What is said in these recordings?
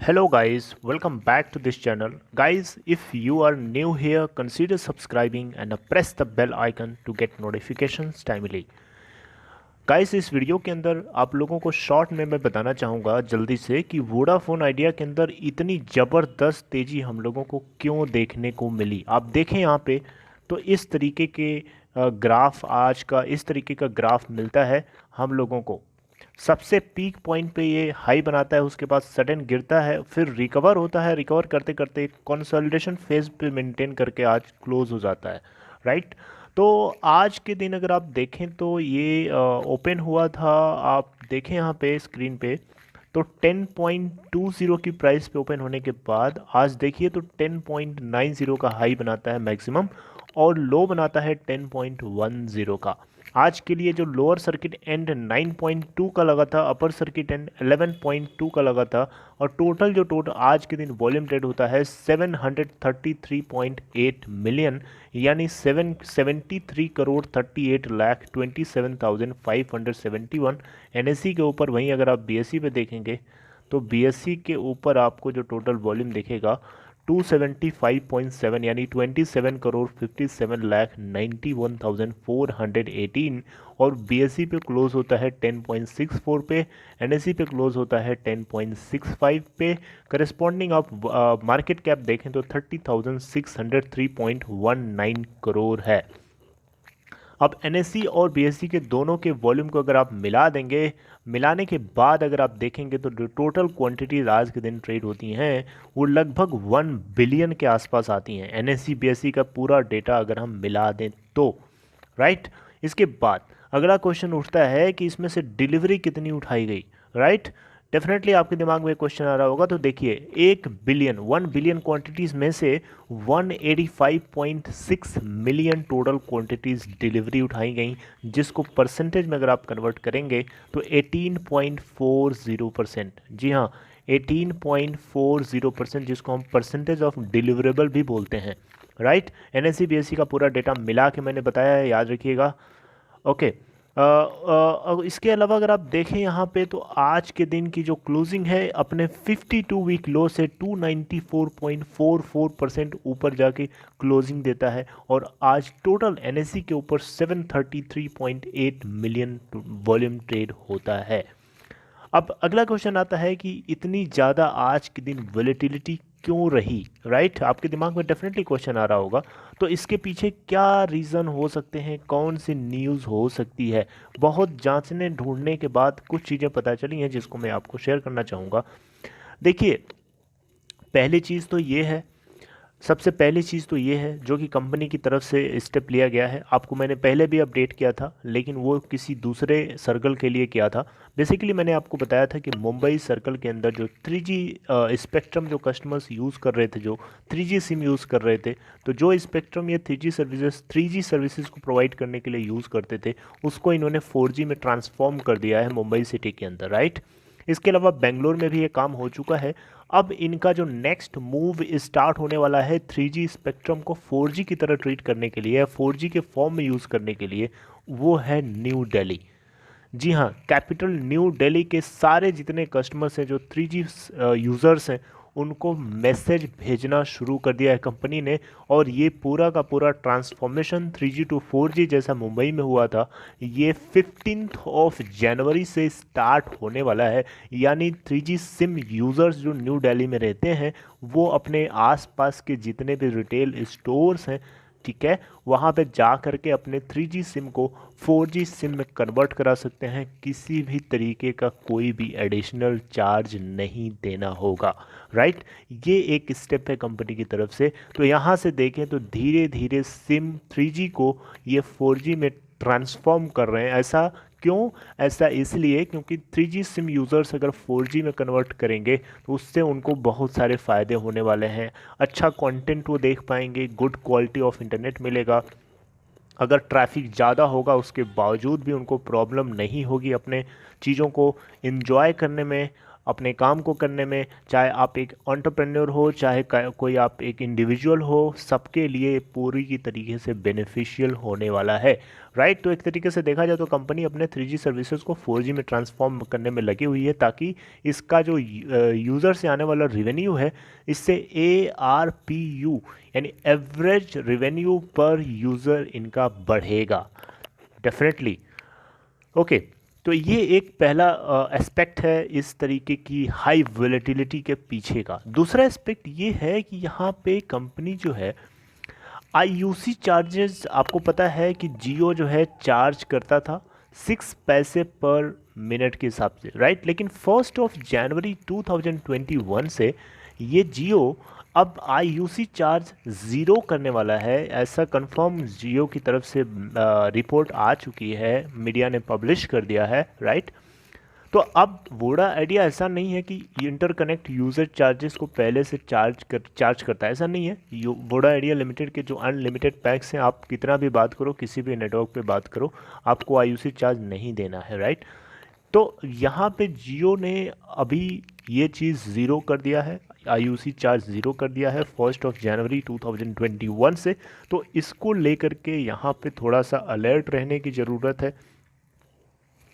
Hello guys, welcome back to this channel. Guys, if you are new here, consider subscribing and press the bell icon to get notifications timely. Guys इस video के अंदर आप लोगों को short में मैं बताना चाहूँगा जल्दी से कि वोडाफोन आइडिया के अंदर इतनी ज़बरदस्त तेज़ी हम लोगों को क्यों देखने को मिली। आप देखें यहाँ पे तो इस तरीके के ग्राफ आज का इस तरीके का ग्राफ मिलता है हम लोगों को। सबसे पीक पॉइंट पे ये हाई बनाता है, उसके बाद सडन गिरता है, फिर रिकवर होता है, रिकवर करते करते कंसोलिडेशन फेज पे मेंटेन करके आज क्लोज हो जाता है, राइट। तो आज के दिन अगर आप देखें तो ये ओपन हुआ था, आप देखें यहाँ पे स्क्रीन पे तो 10.20 की प्राइस पे ओपन होने के बाद आज देखिए तो 10.90 का हाई बनाता है मैक्सिमम और लो बनाता है 10.10 का। आज के लिए जो लोअर सर्किट एंड 9.2 का लगा था, अपर सर्किट एंड 11.2 का लगा था और टोटल आज के दिन वॉल्यूम ट्रेड होता है 733.8 मिलियन यानी 773 करोड़ 38 लाख 27,571 एनएससी के ऊपर। वहीं अगर आप बीएससी पे देखेंगे तो बीएससी के ऊपर आपको जो टोटल वॉल्यूम दिखेगा 275.7 यानी 27 करोड़ 57 लाख 91,418 और बीएससी पे क्लोज होता है 10.64 पे, एनएससी पे क्लोज होता है 10.65 पे। करस्पॉन्डिंग आप मार्केट कैप देखें तो 30,603.19 करोड़ है। अब एनएससी और बीएससी के दोनों के वॉल्यूम को अगर आप मिला देंगे, मिलाने के बाद अगर आप देखेंगे तो जो टोटल क्वांटिटीज आज के दिन ट्रेड होती हैं वो लगभग 1 बिलियन के आसपास आती हैं। एनएससी बीएससी का पूरा डेटा अगर हम मिला दें तो, राइट। इसके बाद अगला क्वेश्चन उठता है कि इसमें से डिलीवरी कितनी उठाई गई, राइट। डेफिनेटली आपके दिमाग में क्वेश्चन आ रहा होगा। तो देखिए 1 बिलियन क्वांटिटीज़ में से 185.6 मिलियन टोटल क्वांटिटीज़ डिलीवरी उठाई गई, जिसको परसेंटेज में अगर आप कन्वर्ट करेंगे तो 18.40%। जी हाँ, 18.40%, जिसको हम परसेंटेज ऑफ डिलीवरेबल भी बोलते हैं, राइट। एनएससी बीएससी का पूरा डेटा मिला के मैंने बताया है, याद रखिएगा, ओके। इसके अलावा अगर आप देखें यहाँ पे तो आज के दिन की जो क्लोजिंग है अपने 52 वीक लो से 294.44% ऊपर जाके क्लोजिंग देता है और आज टोटल एनएससी के ऊपर 733.8 मिलियन वॉल्यूम ट्रेड होता है। अब अगला क्वेश्चन आता है कि इतनी ज़्यादा आज के दिन वॉलेटिलिटी क्यों रही, राइट। आपके दिमाग में डेफिनेटली क्वेश्चन आ रहा होगा। तो इसके पीछे क्या रीज़न हो सकते हैं, कौन सी न्यूज़ हो सकती है। बहुत जांचने ढूंढने के बाद कुछ चीज़ें पता चली हैं जिसको मैं आपको शेयर करना चाहूँगा। देखिए पहली चीज़ तो ये है, सबसे पहली चीज़ तो ये है जो कि कंपनी की तरफ से स्टेप लिया गया है। आपको मैंने पहले भी अपडेट किया था लेकिन वो किसी दूसरे सर्कल के लिए किया था। बेसिकली मैंने आपको बताया था कि मुंबई सर्कल के अंदर जो 3G स्पेक्ट्रम जो कस्टमर्स यूज़ कर रहे थे, जो 3G सिम यूज़ कर रहे थे, तो जो स्पेक्ट्रम ये 3G सर्विसेज को प्रोवाइड करने के लिए यूज़ करते थे उसको इन्होंने 4G में ट्रांसफॉर्म कर दिया है मुंबई सिटी के अंदर, राइट। इसके अलावा बेंगलोर में भी ये काम हो चुका है। अब इनका जो नेक्स्ट मूव स्टार्ट होने वाला है 3G स्पेक्ट्रम को 4G की तरह ट्रीट करने के लिए, 4G के फॉर्म में यूज़ करने के लिए, वो है न्यू दिल्ली। जी हाँ, कैपिटल न्यू दिल्ली के सारे जितने कस्टमर्स हैं जो 3G यूज़र्स हैं उनको मैसेज भेजना शुरू कर दिया है कंपनी ने। और ये पूरा का पूरा ट्रांसफॉर्मेशन 3G टू 4G जैसा मुंबई में हुआ था, ये 15 जनवरी से स्टार्ट होने वाला है। यानी 3G सिम यूज़र्स जो न्यू दिल्ली में रहते हैं वो अपने आसपास के जितने भी रिटेल स्टोर्स हैं, ठीक है, वहाँ पे जा कर के अपने 3G सिम को 4G सिम में कन्वर्ट करा सकते हैं। किसी भी तरीके का कोई भी एडिशनल चार्ज नहीं देना होगा, राइट। ये एक स्टेप है कंपनी की तरफ से। तो यहाँ से देखें तो धीरे धीरे सिम 3G को ये 4G में ट्रांसफॉर्म कर रहे हैं। ऐसा क्यों? ऐसा इसलिए क्योंकि 3G सिम यूज़र्स अगर 4G में कन्वर्ट करेंगे तो उससे उनको बहुत सारे फ़ायदे होने वाले हैं। अच्छा कंटेंट वो देख पाएंगे, गुड क्वालिटी ऑफ इंटरनेट मिलेगा। अगर ट्रैफिक ज़्यादा होगा उसके बावजूद भी उनको प्रॉब्लम नहीं होगी अपने चीज़ों को इन्जॉय करने में। अपने काम को करने में, चाहे आप एक एंटरप्रेन्योर हो, चाहे कोई आप एक इंडिविजुअल हो, सबके लिए पूरी की तरीके से बेनिफिशियल होने वाला है, राइट। तो एक तरीके से देखा जाए तो कंपनी अपने 3G सर्विसेज को 4G में ट्रांसफॉर्म करने में लगी हुई है, ताकि इसका जो यूज़र से आने वाला रेवेन्यू है, इससे ARPU यानी एवरेज रेवेन्यू पर यूज़र इनका बढ़ेगा डेफिनेटली। ओके, तो ये एक पहला एस्पेक्ट है इस तरीके की हाई वोलेटिलिटी के पीछे का। दूसरा एस्पेक्ट ये है कि यहाँ पे कंपनी जो है IUC चार्जेस, आपको पता है कि जियो जो है चार्ज करता था 6 पैसे पर मिनट के हिसाब से, राइट। लेकिन 1 जनवरी 2021 से ये जियो अब IUC चार्ज ज़ीरो करने वाला है, ऐसा कंफर्म जियो की तरफ से रिपोर्ट आ चुकी है, मीडिया ने पब्लिश कर दिया है, राइट। तो अब वोडा आइडिया ऐसा नहीं है कि इंटरकनेक्ट यूज़र चार्जेस को पहले से चार्ज करता है, ऐसा नहीं है। वोडा आइडिया लिमिटेड के जो अनलिमिटेड पैक्स हैं, आप कितना भी बात करो, किसी भी नेटवर्क पे बात करो, आपको IUC चार्ज नहीं देना है, राइट। तो यहाँ पे जियो ने अभी ये चीज़ ज़ीरो कर दिया है, IUC चार्ज ज़ीरो कर दिया है 1 जनवरी 2021 से। तो इसको लेकर के यहाँ पे थोड़ा सा अलर्ट रहने की ज़रूरत है।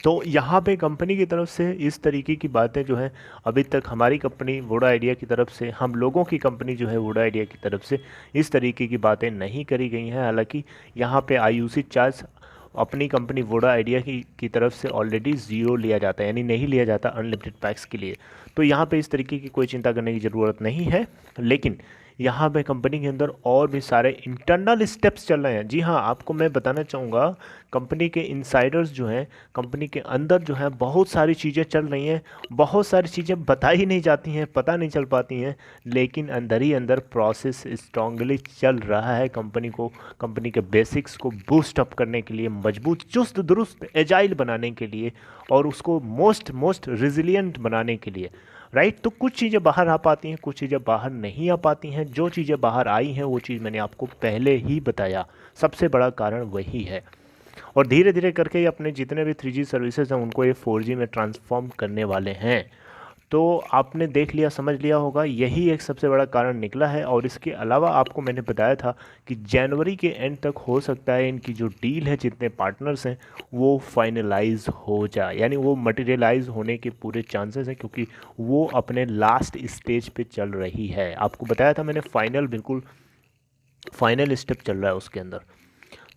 तो यहाँ पे कंपनी की तरफ से इस तरीके की बातें जो हैं, अभी तक हमारी कंपनी वोडा आइडिया की तरफ से, हम लोगों की कंपनी जो है वोडा आइडिया की तरफ से इस तरीके की बातें नहीं करी गई हैं। हालांकि यहाँ पे IUC चार्ज अपनी कंपनी वोडा आइडिया की तरफ से ऑलरेडी ज़ीरो लिया जाता है, यानी नहीं लिया जाता अनलिमिटेड पैक्स के लिए। तो यहाँ पे इस तरीके की कोई चिंता करने की ज़रूरत नहीं है। लेकिन यहाँ पे कंपनी के अंदर और भी सारे इंटरनल स्टेप्स चल रहे हैं। जी हाँ, आपको मैं बताना चाहूँगा, कंपनी के इनसाइडर्स जो हैं, कंपनी के अंदर जो है बहुत सारी चीज़ें चल रही हैं, बहुत सारी चीज़ें बताई नहीं जाती हैं, पता नहीं चल पाती हैं, लेकिन अंदर ही अंदर प्रोसेस स्ट्रांगली चल रहा है कंपनी के बेसिक्स को बूस्ट अप करने के लिए, मजबूत, चुस्त दुरुस्त, एजाइल बनाने के लिए, और उसको मोस्ट रिजिलियंट बनाने के लिए, राइट। तो कुछ चीज़ें बाहर आ पाती हैं, कुछ चीज़ें बाहर नहीं आ पाती हैं। जो चीज़ें बाहर आई हैं वो चीज़ मैंने आपको पहले ही बताया, सबसे बड़ा कारण वही है। और धीरे धीरे करके अपने जितने भी 3G सर्विसेज हैं उनको ये 4G में ट्रांसफॉर्म करने वाले हैं। तो आपने देख लिया, समझ लिया होगा, यही एक सबसे बड़ा कारण निकला है। और इसके अलावा आपको मैंने बताया था कि जनवरी के एंड तक हो सकता है इनकी जो डील है, जितने पार्टनर्स हैं, वो फाइनलाइज हो जाए, यानी वो मटेरियलाइज होने के पूरे चांसेस हैं, क्योंकि वो अपने लास्ट स्टेज पे चल रही है। आपको बताया था मैंने, बिल्कुल फाइनल स्टेप चल रहा है उसके अंदर।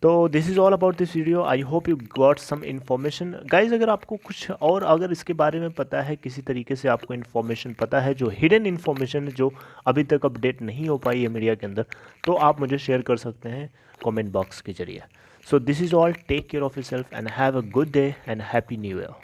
तो this is all about this video. I hope you got some information guys. अगर आपको कुछ और अगर इसके बारे में पता है, किसी तरीके से आपको इन्फॉर्मेशन पता है, जो हिडन इन्फॉर्मेशन है, जो अभी तक अपडेट नहीं हो पाई है मीडिया के अंदर, तो आप मुझे शेयर कर सकते हैं कमेंट बॉक्स के जरिए। So this is all, take care of yourself and have a good day and happy new year.